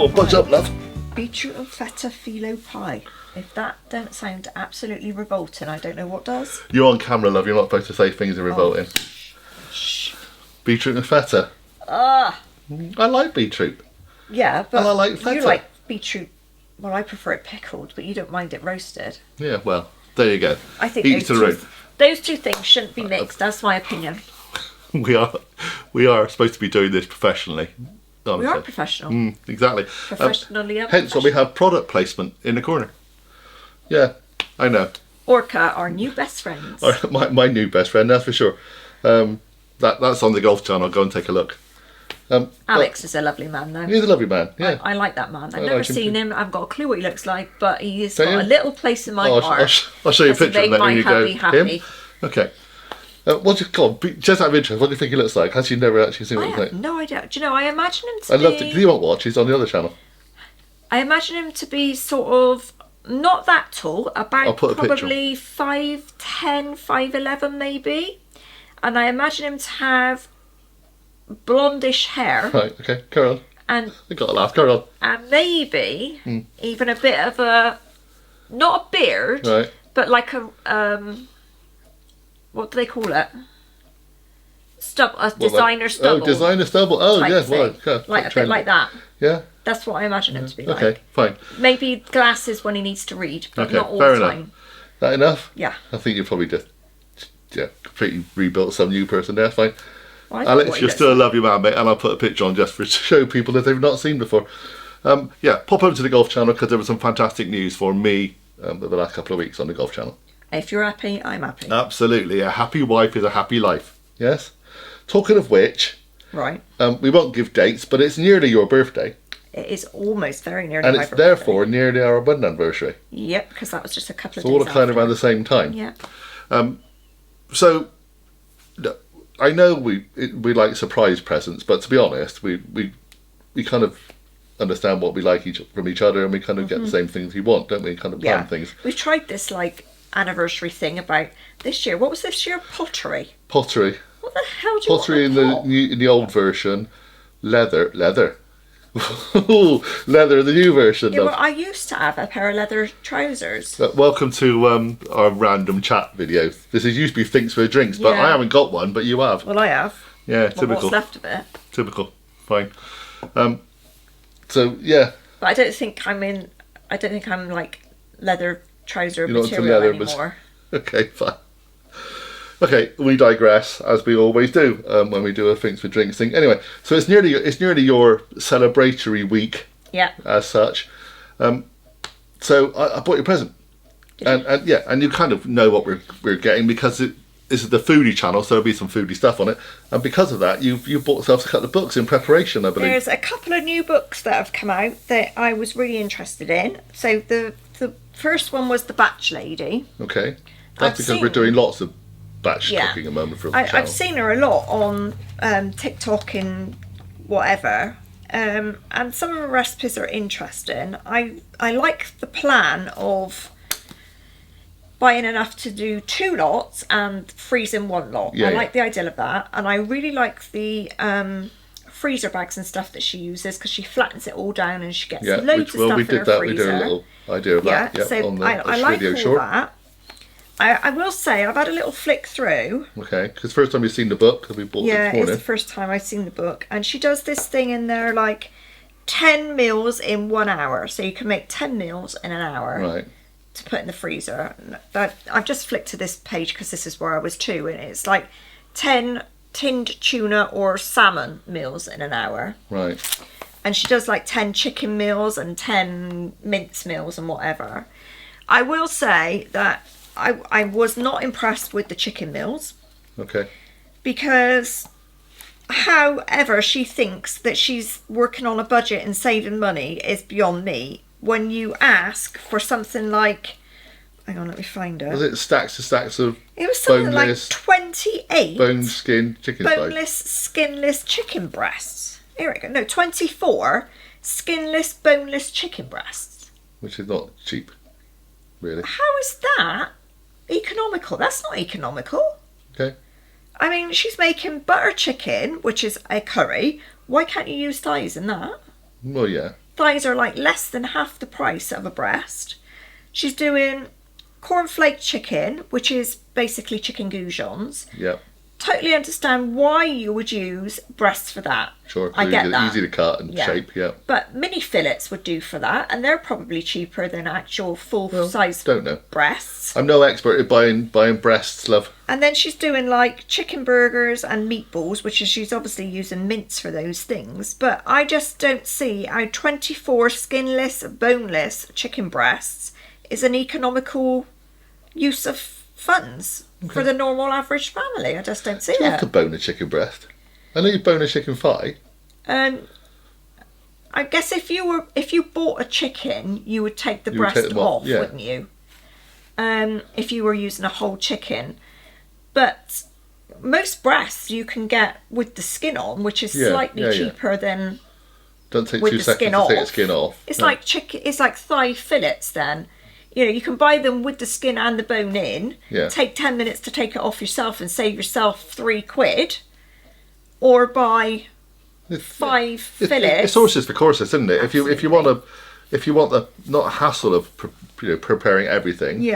Go on, what's up, love? Beetroot and feta phyllo pie. If that don't sound absolutely revolting, I don't know what does. You're on camera, love. You're not supposed to say things are revolting. Shh. Beetroot and feta. Ah. I like beetroot. Yeah, but And I like feta. you like beetroot. Well, I prefer it pickled, but you don't mind it roasted. Yeah, well, there you go. I think each to their own. those two things shouldn't be mixed. That's my opinion. We are supposed to be doing this professionally. We are professional. Exactly. Professionally hence why we have product placement in the corner. Yeah, I know. Orca, our new best friends. My new best friend, that's for sure. That's on the Golf Channel. Go and take a look. Alex is a lovely man, though. He's a lovely man. Yeah, I like that man. I've I never like him seen too. him. I've got a clue what he looks like, but he's Don't got you? a little place in my heart. I'll show you a Because he picture of made that my when you go. happy. Him? Okay. Just out of interest, what do you think he looks like? Has you never actually seen I what he have looks like? no idea. Do you know, I imagine him to I be... love it. You won't watch. He's on the other channel. I imagine him to be sort of not that tall, I'll about put a picture. probably 5'10", 5'11", maybe. And I imagine him to have blondish hair. Right. Okay. Carry on. And I got to laugh. Carry on. maybe even a bit of a, not a beard, Right. but like a what do they call it? Designer stubble. Oh, designer stubble. Oh, type yes. Well, thing. yeah, Like a bit like that. Yeah. That's what I imagine him to be Okay. like. Fine. Maybe glasses when he needs to read, but Okay. not all Fair the enough. time. That enough? Yeah. I think you probably just completely rebuilt some new person there. Fine. Well, I don't know Alex, what he you're looks still a like. lovely man, mate, and I'll put a picture on just to show people that they've not seen before. Yeah, pop over to the Golf Channel because there was some fantastic news for me over the last couple of weeks on the Golf Channel. If you're happy, I'm happy. Absolutely, a happy wife is a happy life. Yes. Talking of which, Right. we won't give dates, but it's nearly your birthday, It is almost very nearly and my it's birthday. therefore nearly our wedding anniversary. Yep, because that was just a couple of It's days all kind of after. around the same time. Yeah. So, look, I know we like surprise presents, but to be honest, we kind of understand what we like from each other, and we kind of get the same things we want, don't we? Kind of plan Yeah. things. We've tried this like anniversary thing about this year. What was this year? Pottery. Pottery What the hell do you in want the a pot? in the old version, leather, leather in the new version. Yeah, love. well, I used to have a pair of leather trousers. Welcome to our random chat video. This is used to be Thinks for Drinks, but Yeah. I haven't got one, but you have. Well, I have. Yeah, Well, typical. what's left of it. Typical. Fine. So yeah, But I don't think I'm like leather trouser You're not into material leather, but- anymore. okay, fine. Okay, we digress as we always do when we do a Thinks for Drinks thing. Anyway, so it's nearly your celebratory week Yeah. as such. So I bought you a present, and you kind of know what we're getting because this is the foodie channel, so there'll be some foodie stuff on it, and because of that, you bought yourself a couple of books in preparation, I believe. There's a couple of new books that have come out that I was really interested in. So the first one was The Batch Lady. Okay, that's I've because we're seen- doing lots of batch Yeah. cooking at the moment for the channel. I've seen her a lot on TikTok and whatever, and some of her recipes are interesting. I like the plan of buying enough to do 2 lots and freezing 1 lot. Yeah, I yeah. like the idea of that, and I really like the freezer bags and stuff that she uses because she flattens it all down and she gets loads of stuff we in her did that. We freezer. did a little idea of Yeah, that. Yep, so on the I like video all short. that. I will say I've had a little flick through. Okay, because first time you've seen the book, because we bought it Yeah, this it's morning. the first time I've seen the book, and she does this thing in there like 10 meals in 1 hour, so you can make 10 meals in an hour Right. to put in the freezer. But I've just flicked to this page because this is where I was too, and it's like 10 tinned tuna or salmon meals in an hour, Right. and she does like 10 chicken meals and 10 mince meals and whatever. I will say that I was not impressed with the chicken meals, Okay. because however she thinks that she's working on a budget and saving money is beyond me. When you ask for something like, hang on, let me find it. Was it stacks and stacks of It was something boneless, like 28 bone skin chicken thighs? boneless, skinless chicken breasts. Here we go. No, 24 skinless, boneless chicken breasts. Which is not cheap, really. How is that economical? That's not economical. Okay. I mean, she's making butter chicken, which is a curry. Why can't you use thighs in that? Well, yeah. thighs are like less than half the price of a breast. She's doing cornflake chicken, which is basically chicken goujons. Yeah. Totally understand why you would use breasts for that. Sure. I get that. Easy to cut and shape, yeah. But mini fillets would do for that, and they're probably cheaper than actual full-size breasts. I'm no expert at buying breasts, love. And then she's doing like chicken burgers and meatballs, which is she's obviously using mince for those things. But I just don't see how 24 skinless, boneless chicken breasts is an economical use of funds for the normal average family. I just don't see Do you it. have to bone a chicken breast? I know you bone a chicken thigh. And I guess if you bought a chicken, you would take the breast off, wouldn't you? If you were using a whole chicken. But most breasts you can get with the skin on, which is slightly cheaper than Don't take with 2 the seconds skin to off. take the skin off. It's like it's like thigh fillets then. You know, you can buy them with the skin and the bone in. Yeah. Take 10 minutes to take it off yourself and save yourself £3. Or buy 5 fillets. It's horses for courses, isn't it? Absolutely. If you want the not hassle of preparing everything,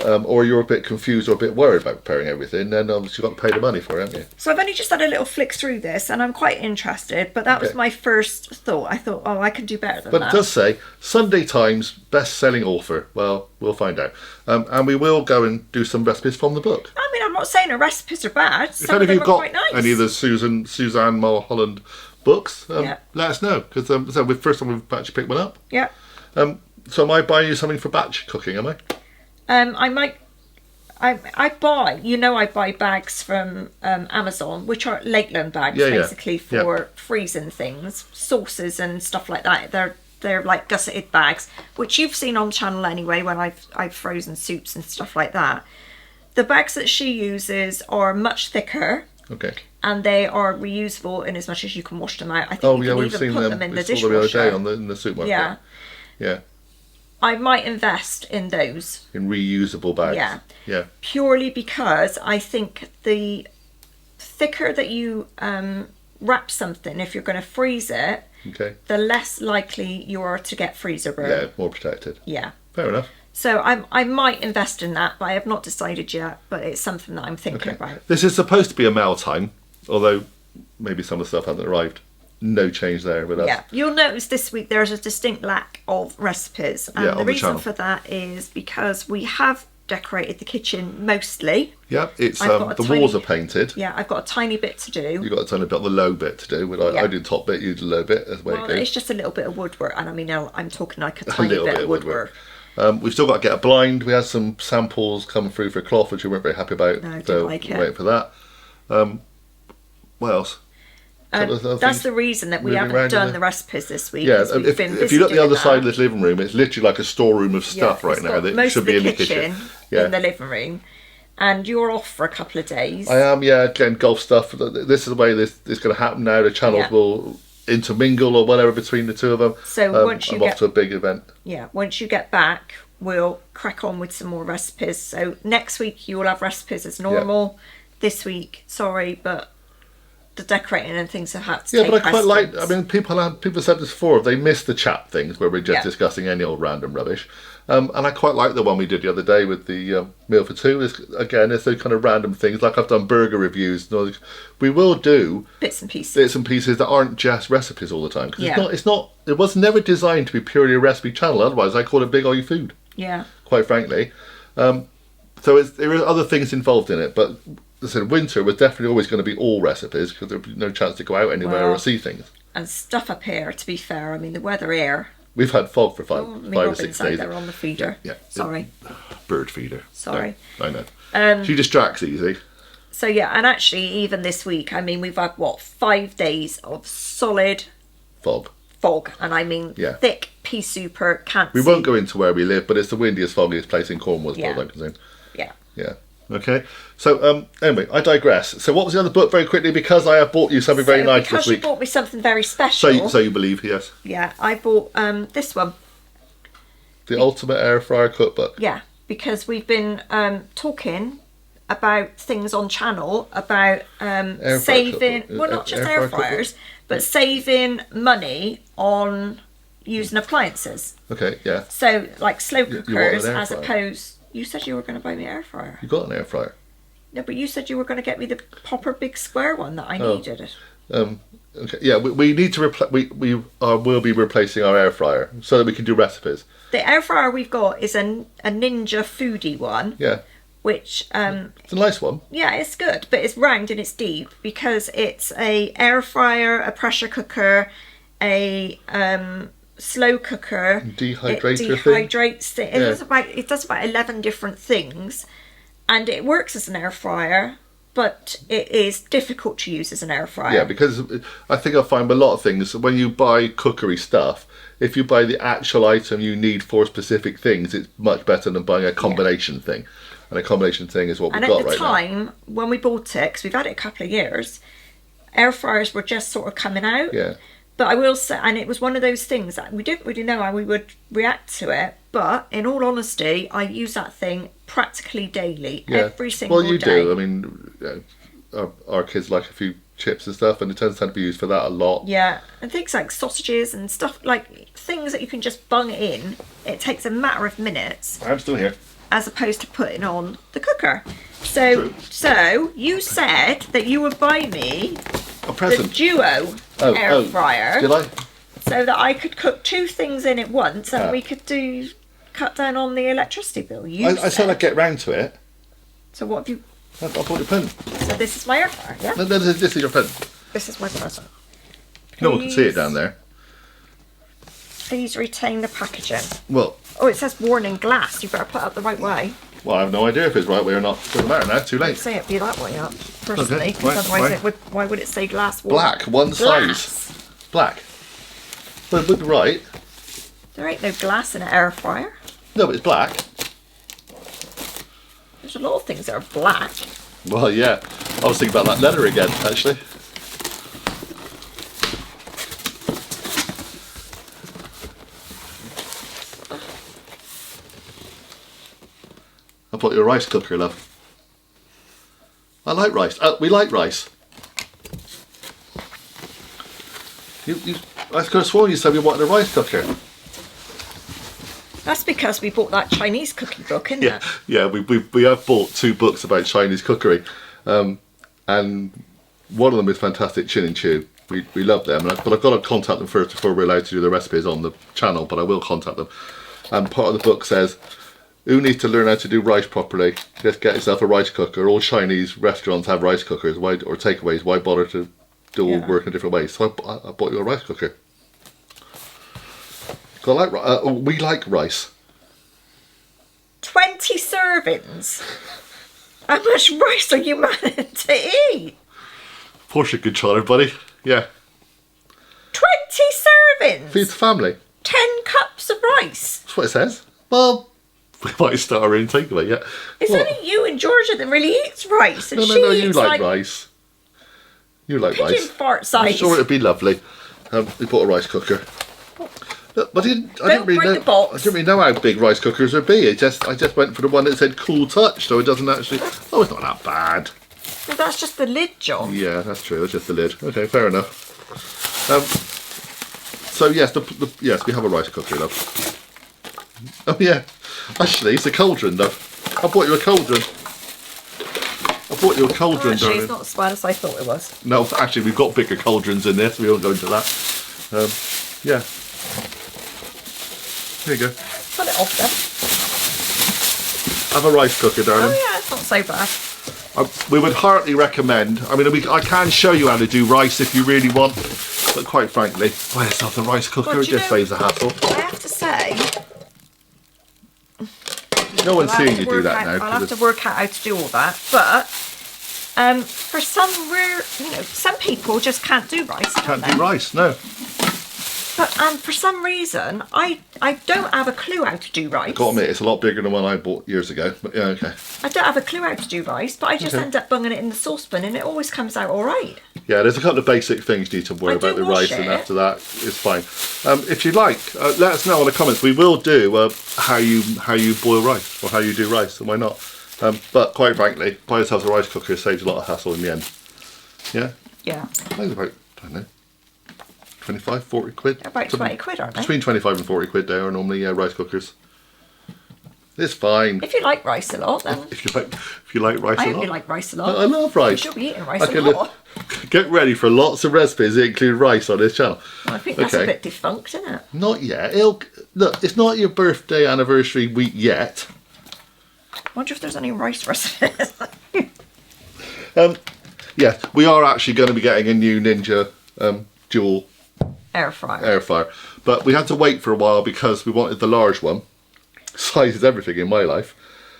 or you're a bit confused or a bit worried about preparing everything, then obviously you've got to pay the money for it, haven't you? So I've only just had a little flick through this, and I'm quite interested. But that was my first thought. I thought, oh, I can do better than that. But it does say Sunday Times best-selling author. Well, we'll find out, and we will go and do some recipes from the book. I mean, I'm not saying her recipes are bad. Some of If them you've are got quite nice. any of the Suzanne Mulholland books, let us know, because so the first time we've actually picked one up. Yeah. So am I buying you something for batch cooking? Am I? I might. I buy bags from Amazon, which are Lakeland bags, basically for freezing things, sauces and stuff like that. They're like gusseted bags, which you've seen on channel anyway when I've frozen soups and stuff like that. The bags that she uses are much thicker. Okay. And they are reusable in as much as you can wash them out. I think you can we've even seen put them. them in the We saw them dishwasher. the other day in the supermarket. Yeah. I might invest in those. In reusable bags. Yeah. Purely because I think the thicker that you wrap something, if you're going to freeze it, the less likely you are to get freezer burn. Yeah, more protected. Yeah. Fair enough. So I might invest in that, but I have not decided yet. But it's something that I'm thinking about. This is supposed to be a mail time, although maybe some of the stuff hasn't arrived. No change there with us. Yeah, you'll notice this week there's a distinct lack of recipes, and the reason for that is because we have decorated the kitchen mostly. Yeah, it's the walls are painted. Yeah, I've got a tiny bit to do. You've got a tiny bit, the low bit to do. I do the top bit, you do the low bit. That's the way it goes. It's just a little bit of woodwork, and I mean, I'm talking like a tiny bit of woodwork. We've still got to get a blind. We had some samples coming through for cloth, which we weren't very happy about. No, didn't like it. Waiting for that. What else? That's the reason that we haven't done the recipes this week. Yeah, if you look the other side of this living room, it's literally like a storeroom of stuff right now that should be in the kitchen. In the living room. And you're off for a couple of days. I am, again, golf stuff. This is the way this is going to happen now. The channels will intermingle or whatever between the two of them. So once I'm off to a big event. Yeah, once you get back, we'll crack on with some more recipes. So next week you will have recipes as normal. Yeah. This week, sorry, but the decorating and things have had to take but I quite precedence. like. I mean, people said this before. They miss the chat things where we're just discussing any old random rubbish. And I quite like the one we did the other day with the meal for two. It's those kind of random things. Like I've done burger reviews. We will do bits and pieces that aren't just recipes all the time. Because it was never designed to be purely a recipe channel. Otherwise, I call it Big Oil Food. Yeah. Quite frankly. So there are other things involved in it, but. Listen, winter was definitely always going to be all recipes because there would be no chance to go out anywhere or see things. And stuff up here, to be fair, I mean, the weather here. We've had fog for five or 6 days. They're on the feeder. Yeah. Sorry. Bird feeder. Sorry. No, I know. She distracts easy. So, and actually, even this week, I mean, we've had, 5 days of solid fog. And I mean, thick pea super, can't see. We won't go into where we live, but it's the windiest, foggiest place in Cornwall, as far as I'm concerned. Yeah. Okay, so anyway, I digress. So what was the other book, very quickly, because I have bought you something very nice this week. Because you bought me something very special. So you believe, yes. Yeah, I bought this one. The Ultimate Air Fryer Cookbook. Yeah, because we've been talking about things on channel, about saving, not just air fryers, but saving money on, using appliances. Okay, yeah. So, like slow want an cookers, air as fryer? opposed. You said you were going to buy me an air fryer. You got an air fryer. No, but you said you were going to get me the proper big square one that I Oh. needed. Okay, yeah, we need to will be replacing our air fryer so that we can do recipes. The air fryer we've got is a Ninja FOODI one, Yeah, which it's a nice one. yeah, it's good, but it's round and it's deep because it's a air fryer, a pressure cooker, a slow cooker. Dehydrator It dehydrates thing. It does about 11 different things, and it works as an air fryer, but it is difficult to use as an air fryer. Yeah, because I think I find with a lot of things, when you buy cookery stuff, if you buy the actual item you need for specific things, it's much better than buying a combination thing. And a combination thing is what we've And got at the right now. time, when we bought it, because we've had it a couple of years, air fryers were just sort of coming out. Yeah. But I will say, and it was one of those things that we didn't really know how we would react to it. But in all honesty, I use that thing practically daily, every single day. Well, you do. I mean, our kids like a few chips and stuff, and it tends to be used for that a lot. Yeah, and things like sausages and stuff, like things that you can just bung in. It takes a matter of minutes, I'm still here. as opposed to putting on the cooker. So you said that you would buy me A the present. Duo air fryer, Did I? so that I could cook two things in at once, and Ah. we could cut down on the electricity bill. I said I'd get round to it. So what have you? I bought your pen. So this is my air fryer, yeah. No, this is your pen. This is my present. No one can see it Please- down there. Please retain the packaging. Well, Oh, it says warning glass. You better put it up the right way. I have no idea if it's right way or not. Doesn't matter now. Too I'd late. say it'd be that way up, personally, Okay, because right, otherwise right. it would. Why would it say glass wall? Black, one Glass. size. Black. Well, it would be right. There ain't no glass in an air fryer. No, but it's black. There's a lot of things that are black. Well, yeah. I was thinking about that leather again, actually. I bought you a rice cooker, love. I like rice. We like rice. I could have sworn you said we wanted a rice cooker. That's because we bought that Chinese cookie book, isn't Yeah, it? yeah. We have bought 2 books about Chinese cookery, and one of them is fantastic, Chin and Chew. We love them, but I've got to contact them first before we're allowed to do the recipes on the channel. But I will contact them. And part of the book says, who needs to learn how to do rice properly? Just get yourself a rice cooker. All Chinese restaurants have rice cookers. Why, or takeaways? Why bother to do all work in different ways? So I bought you a rice cooker. So we like rice. 20 servings. How much rice are you managing to eat? Portion controller, buddy. Yeah. 20 servings. Feed the family. 10 cups of rice. That's what it says. Well, we might start our own takeaway, yeah. It's What? only you and Georgia that really eats rice, and No, she you eats like rice. You like pigeon rice. fart I'm size. sure it'd be lovely. We bought a rice cooker. Look, I didn't break the box. I didn't really know how big rice cookers would be. I just went for the one that said Cool Touch, so it doesn't actually. Oh, it's not that bad. Well, that's just the lid, John. Yeah, that's true. It's just the lid. Okay, fair enough. So yes, yes, we have a rice cooker, love. Oh yeah, actually, it's a cauldron, love. I bought you a cauldron. Actually, darling. it's not as bad as I thought it was. No, actually, we've got bigger cauldrons in this. We won't go into that. Yeah. There you go. Put it off then. Have a rice cooker, darling. Oh yeah, it's not so bad. We would heartily recommend. I mean, I can show you how to do rice if you really want, but quite frankly, buy yourself a rice cooker. Well, It do you just know- saves the hassle. I have to say, No one's I'll have seeing to you do work that out- now. I'll 'cause have to it's- work out how to do all that. But for some rare, some people just can't do rice. Can't do rice, no. But for some reason, I don't have a clue how to do rice. Got to admit, it's a lot bigger than one I bought years ago. But yeah, okay. I don't have a clue how to do rice, but I just Okay. end up bunging it in the saucepan, and it always comes out all right. Yeah, there's a couple of basic things you need to worry I do about the wash rice, and it. after that, it's fine. If you'd like, let us know in the comments. We will do how you boil rice or how you do rice, and why not? But quite frankly, buy yourself a rice cooker saves a lot of hassle in the end. Yeah, Yeah. I think about, I don't know, 25, 40 quid. About 20 quid, aren't they? Between 25 and 40 quid there are normally rice cookers. It's fine. If you like rice a lot, then... If you like rice a lot. I only like rice a lot. I love rice. You should be eating rice a lot. Get ready for lots of recipes that include rice on this channel. Well, I think that's a bit defunct, isn't it? Not yet. Look, it's not your birthday anniversary week yet. I wonder if there's any rice recipes. Yeah, we are actually going to be getting a new Ninja dual air fryer. But we had to wait for a while because we wanted the large one. Size is everything in my life.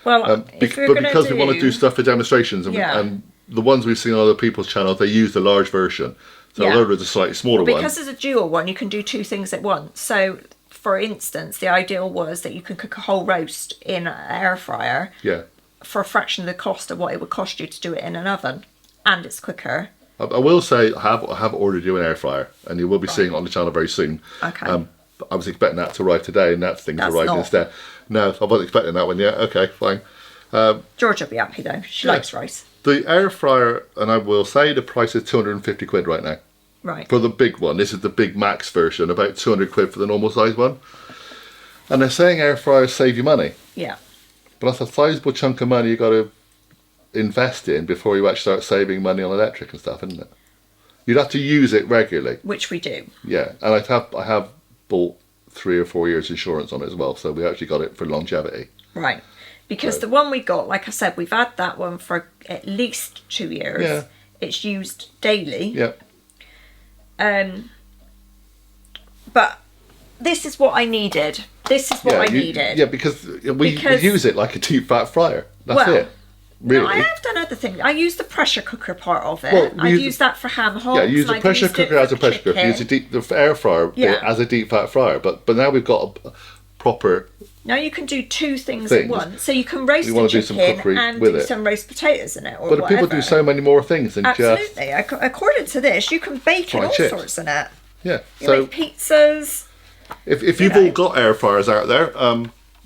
Well, because we want to do stuff for demonstrations, and the ones we've seen on other people's channels, they use the large version. So although there's a slightly smaller one. Because it's a dual one, you can do two things at once. So, for instance, the ideal was that you can cook a whole roast in an air fryer for a fraction of the cost of what it would cost you to do it in an oven. And it's quicker. I will say I have ordered you an air fryer, and you will be seeing it on the channel very soon. Okay. I was expecting that to arrive today, and that thing's arrived instead. No, I wasn't expecting that one yet. Okay, fine. George will be happy though. She likes rice. The air fryer, and I will say the price is 250 quid right now. Right. For the big one. This is the big max version, about 200 quid for the normal size one. And they're saying air fryers save you money. Yeah. But that's a sizable chunk of money you've got to invest in before you actually start saving money on electric and stuff, isn't it? You'd have to use it regularly. Which we do. Yeah, and I have bought 3 or 4 years insurance on it as well, so we actually got it for longevity. Right. Because the one we got, like I said, we've had that one for at least 2 years. Yeah. It's used daily. Yeah. But this is what I needed. This is what I needed. Yeah, because we use it like a deep fat fryer. That's it. Really? No, I have done other things. I use the pressure cooker part of it. Well, I've used that for ham hocks. Yeah, use the pressure cooker as a pressure cooker. Use the air fryer as a deep fat fryer. But now we've got a proper... Now you can do two things at once. So you can roast the chicken and do some roast potatoes in it or whatever. But people do so many more things than just... Absolutely. According to this, you can bake all sorts in it. Yeah. You make pizzas. If you've all got air fryers out there...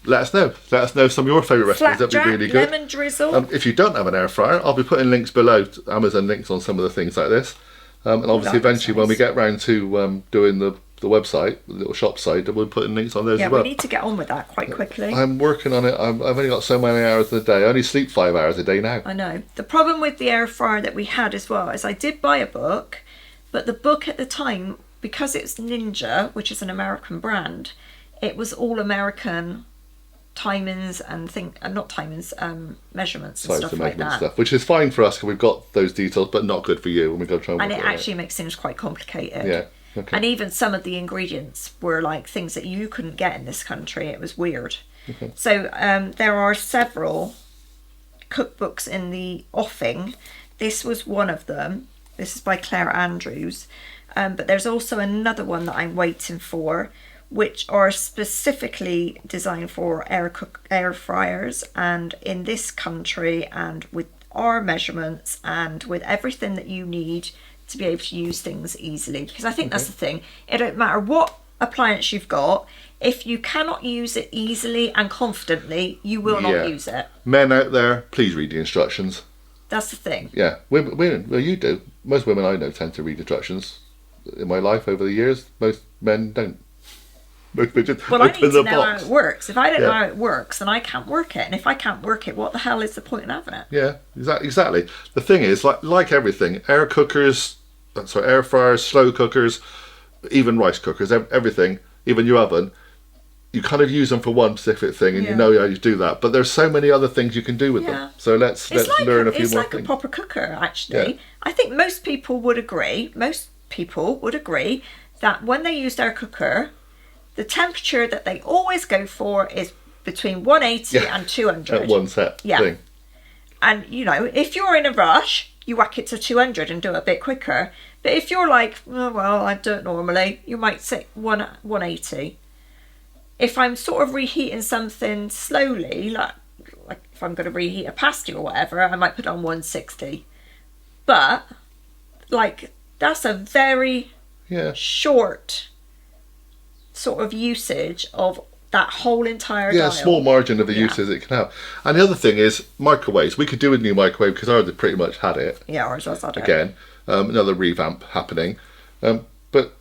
let us know. Let us know some of your favourite recipes. That'd be really good. Lemon drizzle. If you don't have an air fryer, I'll be putting links below, Amazon links on some of the things like this. And obviously, eventually, when we get round to doing the website, the little shop site, we'll put in links on those as well. Yeah, we need to get on with that quite quickly. I'm working on it. I've only got so many hours in a day. I only sleep 5 hours a day now. I know. The problem with the air fryer that we had as well is I did buy a book, but the book at the time, because it's Ninja, which is an American brand, it was all American timings and measurements and stuff like that. Stuff, which is fine for us because we've got those details, but not good for you when we go try and it actually makes things quite complicated. Yeah. Okay. And even some of the ingredients were like things that you couldn't get in this country. It was weird. Okay. So there are several cookbooks in the offing. This was one of them. This is by Claire Andrews. But there's also another one that I'm waiting for, which are specifically designed for air fryers, and in this country and with our measurements and with everything that you need to be able to use things easily. Because I think that's the thing. It don't matter what appliance you've got, if you cannot use it easily and confidently, you will not use it. Men out there, please read the instructions. That's the thing. Yeah, women, well, you do. Most women I know tend to read instructions. In my life over the years, most men don't. Well, I need to know how it works. If I don't know how it works, then I can't work it. And if I can't work it, what the hell is the point in having it? Yeah, exactly. The thing is, like everything, air fryers, slow cookers, even rice cookers, everything, even your oven, you kind of use them for one specific thing, and you know how you do that. But there's so many other things you can do with them. So let's learn a few more things. It's like a proper cooker, actually. Yeah. I think most people would agree that when they use their cooker, the temperature that they always go for is between 180 and 200. At one set thing. And, if you're in a rush, you whack it to 200 and do it a bit quicker. But if you're like, oh, well, I don't normally, you might say 180. If I'm sort of reheating something slowly, like if I'm going to reheat a pasty or whatever, I might put it on 160. But, that's a very short sort of usage of that whole entire dial. Small margin of the uses it can have. And the other thing is microwaves. We could do a new microwave because ours pretty much had it. Yeah, ours has had it. Again, another revamp happening. But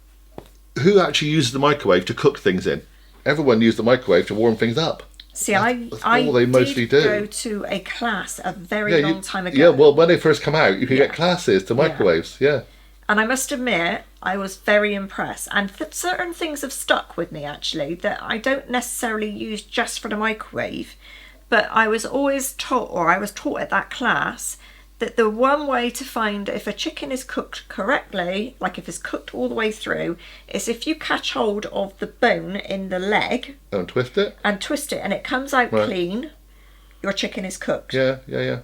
who actually uses the microwave to cook things in? Everyone used the microwave to warm things up. See, That's I all they mostly do. go to a class a very long time ago. Yeah, well, when they first come out, you could get classes to microwaves, yeah. And I must admit, I was very impressed. And certain things have stuck with me, actually, that I don't necessarily use just for the microwave. But I was always taught, or I was taught at that class, that the one way to find if a chicken is cooked correctly, like if it's cooked all the way through, is if you catch hold of the bone in the leg. And twist it. And twist it, and it comes out clean, your chicken is cooked. Yeah.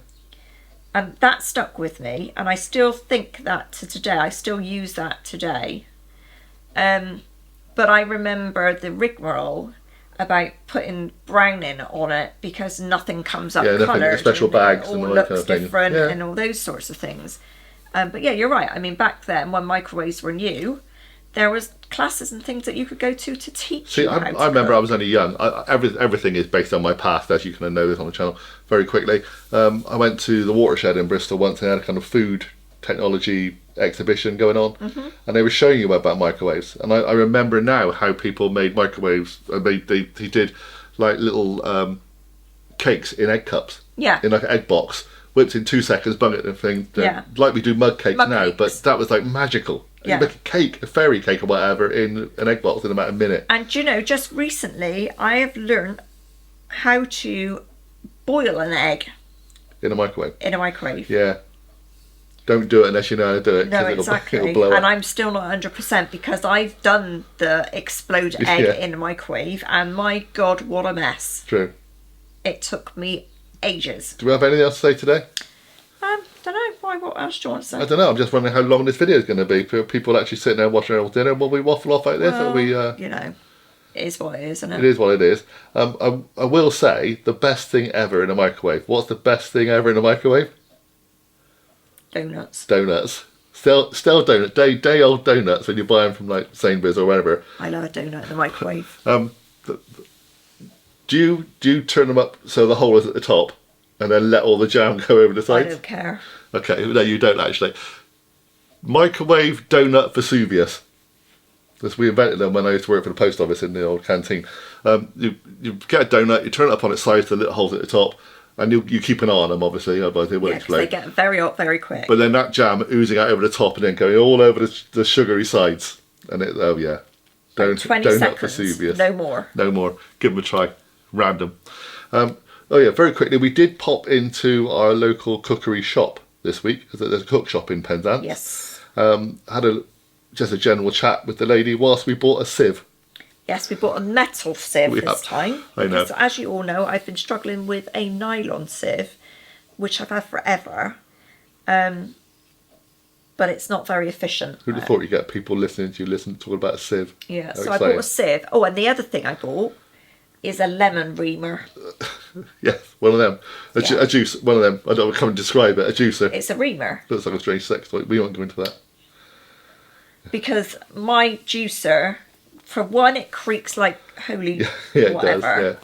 And that stuck with me, and I still think that to today. I still use that today. But I remember the rigmarole about putting browning on it because nothing comes up coloured. Special bags and all all that looks kind of thing. different and all those sorts of things. But yeah, you're right. I mean, back then when microwaves were new, there was classes and things that you could go to teach you how to I remember cook. I was only young. Everything is based on my past, as you kind of know this on the channel very quickly. I went to the Watershed in Bristol once and they had a kind of food technology exhibition going on, and they were showing you about microwaves. And I remember now how people made microwaves. They did like little cakes in egg cups, in like an egg box, whipped in 2 seconds, bung it in a thing, like we do mug cakes now. But that was like magical. You make a cake, a fairy cake or whatever, in an egg box in about a minute. And you know, just recently I have learned how to boil an egg in a microwave. Yeah. Don't do it unless you know how to do it. No, exactly. It'll blow and up. I'm still not 100% because I've done the explode egg in a microwave, and my God, what a mess. True. It took me ages. Do we have anything else to say today? Don't know. Why? What else do you want to say? I don't know. I'm just wondering how long this video is going to be for people actually sitting there watching our dinner. Will we waffle off like this? Well, or we, you know, it is what it is, isn't it? It is what it is. I will say the best thing ever in a microwave. What's the best thing ever in a microwave? Donuts. Still donut. Day old donuts when you buy them from like Sainsbury's or wherever. I love a donut in the microwave. Do you turn them up so the hole is at the top, and then let all the jam go over the sides? I don't care. Okay, no, you don't actually. Microwave donut Vesuvius. Because we invented them when I used to work for the post office in the old canteen. You get a donut, you turn it up on its side to the little holes at the top, and you keep an eye on them, obviously, otherwise they will explode. They get very hot very quick. But then that jam oozing out over the top and then going all over the sugary sides. And it, 20 donut seconds, Vesuvius. no more. No more. Give them a try. Random. Very quickly, we did pop into our local cookery shop this week, because there's a cook shop in Penzance. Yes. Had just a general chat with the lady whilst we bought a sieve. Yes, we bought a metal sieve this time. I know. Because, as you all know, I've been struggling with a nylon sieve, which I've had forever. But it's not very efficient. Who'd have thought you'd get people listening to you talk about a sieve? Yeah, How so exciting. I bought a sieve. Oh, and the other thing I bought is a lemon reamer. Yes, one of them. A juice, one of them. I don't know, come and describe it. A juicer. It's a reamer. Looks like a strange sex toy. We won't go into that. Because my juicer, for one, it creaks like holy It whatever.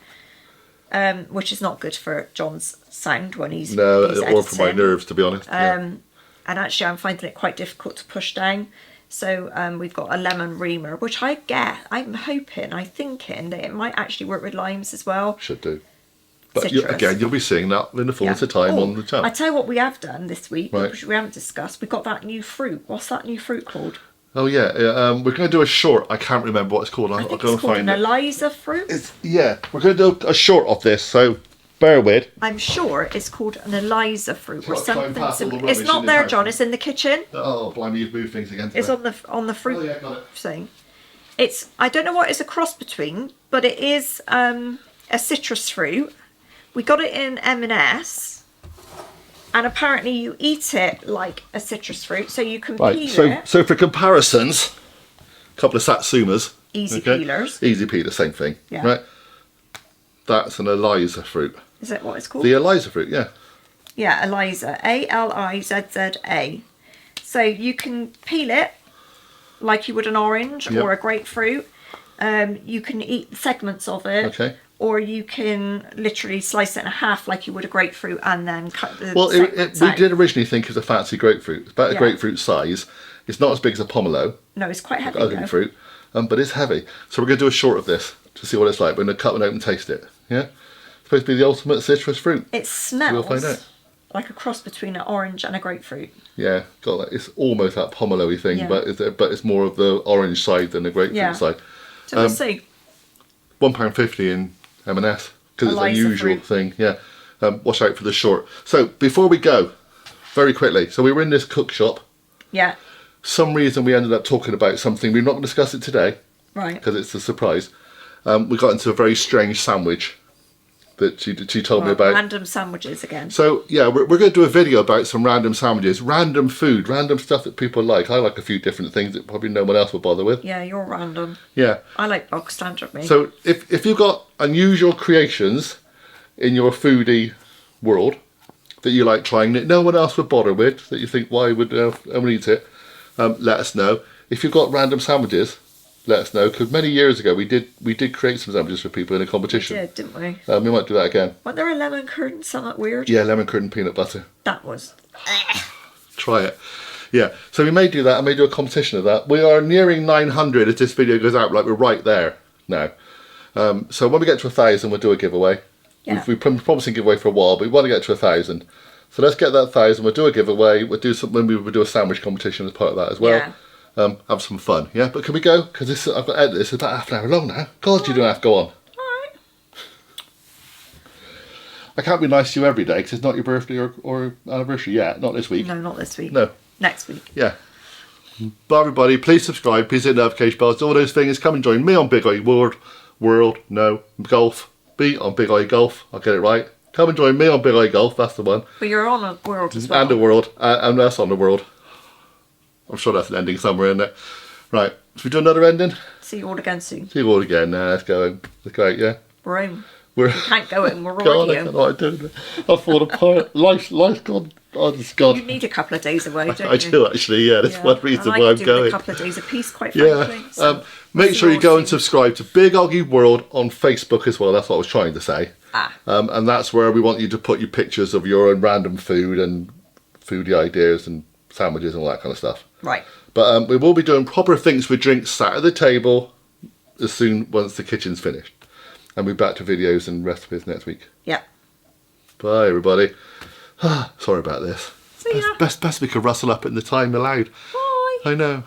does, Which is not good for John's sound when he's No, he's or for my editing. nerves, to be honest. And actually I'm finding it quite difficult to push down. So we've got a lemon reamer, which I'm thinking that it might actually work with limes as well. Should do. But Citrus. again, you'll be seeing that in the fullness of time on the channel. I tell you what we have done this week, Right. which we haven't discussed. We got that new fruit. What's that new fruit called? Oh yeah, we're going to do a short. I can't remember what it's called. I I'll think go and it's called find an it. Eliza fruit. We're going to do a short of this, so bear with. I'm sure it's called an Eliza fruit or Got to try and something pass all the similar. It's rubbish not in there, this John. house. It's in the kitchen. Oh, blimey, you've moved things again. It's today. on the fruit Oh yeah, got it. thing. It's I don't know what it's a cross between, but it is a citrus fruit. We got it in M&S, and apparently you eat it like a citrus fruit, so you can Right, peel it. so for comparisons, a couple of Satsumas. Easy peelers. Easy peeler, same thing. Yeah. Right. That's an Eliza fruit. Is that what it's called? The Eliza fruit, yeah. Yeah, Eliza. Alizza. So you can peel it like you would an orange Yep. or a grapefruit. You can eat segments of it. Okay. Or you can literally slice it in half like you would a grapefruit and then cut the Well, segments we out. did originally think it was a fancy grapefruit. It's about a Yeah. grapefruit size. It's not as big as a pomelo, No, it's quite heavy ugly though. fruit. but it's heavy. So we're going to do a short of this to see what it's like. We're going to cut one open and taste it. Yeah, it's supposed to be the ultimate citrus fruit. It smells we'll find out. like a cross between an orange and a grapefruit. Yeah, got that. It's almost that pomelo-y thing, Yeah. but it's more of the orange side than the grapefruit side. So we'll see. £1.50 in M&S because it's a Eliza usual fruit. thing. Yeah, watch out for the short. So before we go, very quickly. So we were in this cook shop. Yeah. Some reason we ended up talking about something. We're not going to discuss it today Right. because it's a surprise. We got into a very strange sandwich that she told me about. Random sandwiches again. So yeah, we're going to do a video about some random sandwiches, random food, random stuff that people like. I like a few different things that probably no one else will bother with. Yeah, you're random. Yeah. I like bog standard me. So if you've got unusual creations in your foodie world that you like trying that no one else would bother with, that you think why would anyone eat it, let us know. If you've got random sandwiches, let us know, because many years ago we did create some sandwiches for people in a competition. We did, didn't we? We might do that again. Wasn't there a lemon curd and something weird? Yeah, lemon curd and peanut butter. That was. Try it. Yeah, so we may do that. I may do a competition of that. We are nearing 900 as this video goes out. Like we're right there now. So when we get to 1,000, we'll do a giveaway. Yeah. We've been promising giveaway for a while, but we want to get to 1,000. So let's get that 1,000. We'll do a giveaway. We'll do something. We'll do a sandwich competition as part of that as well. Yeah. Have some fun. Yeah, but can we go? Because I've got to edit this. It's about half an hour long now. God, you don't have to go on. Alright. I can't be nice to you every day because it's not your birthday or anniversary yet. Not this week. No, not this week. No. Next week. Yeah. But everybody, please subscribe, please hit notification bells, all those things. Come and join me on Big Eye Golf. Be on Big Eye Golf. I'll get it right. Come and join me on Big Eye Golf. That's the one. But you're on a world as well. And the world, and that's on the world. I'm sure that's an ending somewhere in there. Right. Should we do another ending? See you all again soon. See you all again. Let's go. Let's go. Yeah. We're home. We're. We can't go in. We're God, I already don't know home. what I'm doing. I fall apart. Life's gone. Oh, God. You need a couple of days away, don't you? I do actually. Yeah. That's one reason why I'm going. A couple of days apiece, quite Yeah. frankly. So Make see sure you all go and soon. subscribe to Big OGGIE World on Facebook as well. That's what I was trying to say. And that's where we want you to put your pictures of your own random food and foodie ideas and sandwiches and all that kind of stuff. Right. But we will be doing proper things with drinks sat at the table as soon once the kitchen's finished. And we'll be back to videos and recipes next week. Yeah. Bye, everybody. Sorry about this. See ya. Best we could rustle up in the time allowed. Bye. I know.